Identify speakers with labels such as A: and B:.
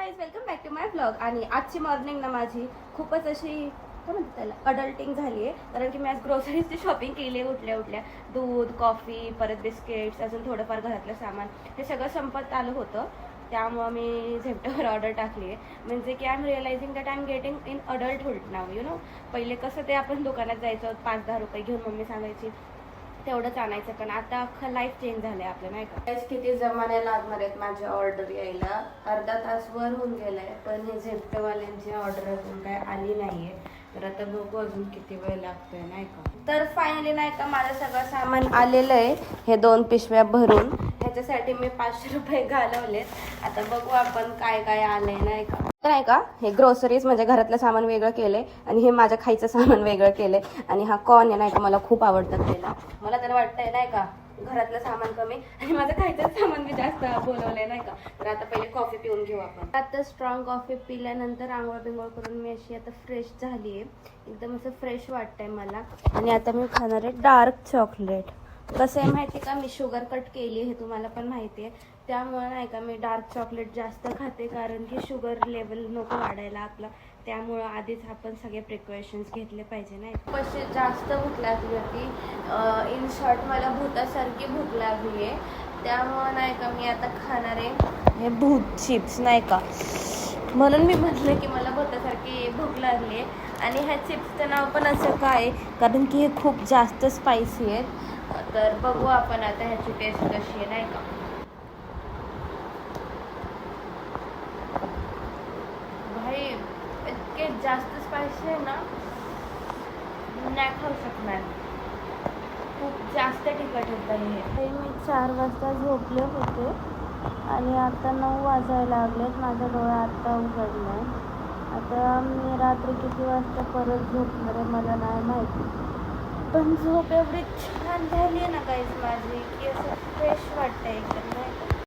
A: Guys, welcome back to my blog. आणि आजची morning ना माझी खूपच अशी काय म्हणतात त्याला अडल्टिंग झाली आहे. कारण की मी आज ग्रोसरीजची शॉपिंग केली आहे. उठल्या दूध, कॉफी, परत बिस्किट्स, अजून थोडंफार घरातलं सामान हे सगळं संपत आलं होतं. त्यामुळं मी झेप्टोवर ऑर्डर टाकली आहे. म्हणजे की I am realising that I am getting in adulthood now. You know, पहिले कसं ते आपण दुकानात जायचो, 5-10 रुपये घेऊन मम्मी सांगायची तेवढंच आणायचं. पण आता अख्खं लाईफ चेंज झालं आहे आपलं, नाही का. किती जमाने लागणार आहेत माझी ऑर्डर यायला. अर्धा तास वर होऊन गेलाय, पण हे झेप्टोवाल्यांची ऑर्डर अजून काय आली नाहीये. तर आता बघू अजून किती वेळ लागतोय, नाही का. तर फायनली नाही का माझं सगळं सामान आलेलं आहे. हे 2 पिशव्या भरून ह्याच्यासाठी मी 500 रुपये घालवलेत. आता बघू आपण काय काय आलंय, नाही का. नाही का, हे ग्रोसरीज म्हणजे घरातलं सामान वेगळं केलंय आणि हे माझं खायचं सामान वेगळं केलंय. आणि हा कॉर्न आहे नाही का, मला खूप आवडतात त्याला. मला तर वाटतंय नाही का घरातलं सामान कमी आणि माझं खायचं सामान मी जास्त बोलवलंय, नाही का. तर आता पहिले कॉफी पिऊन घेऊ आपण. आता स्ट्रॉंग कॉफी पिल्यानंतर आंघोळ बिंघोळ करून मी अशी आता फ्रेश झाली आहे. एकदम असं फ्रेश वाटतंय मला. आणि आता मी खाणार आहे डार्क चॉकलेट. कसं आहे माहिती का, मी शुगर कट केली हे तुम्हाला पण माहिती आहे. त्यामुळे नाही का मी डार्क चॉकलेट जास्त खाते, कारण की शुगर लेवल नको वाढायला आपलं. त्यामुळं आधीच आपण सगळे प्रिकॉशन्स घेतले पाहिजे, नाही. कशी जास्त भूक लागली होती. इन शॉर्ट मला भूतासारखी भूक लागली आहे. त्यामुळं नाही का मी आता खाणार आहे हे भूत चिप्स, नाही का. म्हणून मी म्हटलं की मला भूतासारखी भूक लागली आहे. आणि ह्या चिप्सचं नाव पण असं काय, कारण की हे खूप जास्त स्पायसी आहेत. तर बघू आपण आता ह्याची टेस्ट कशी आहे, नाही का. भाई इतके जास्त स्पायसी आहे ना, नाही खाऊ शकणार. खूप जास्त तिखट होतं हे. मी 4 वाजता झोपले होते आणि आता 9 वाजायला लागलेत. माझा डोळा आत्ता उघडला आहे. आता मी रात्री किती वाजता परत झोपणार आहे मला नाही माहिती. पण झोप एवढी छान झाली आहे ना गाईज माझी, की असं फ्रेश वाटतं एकदम, नाही.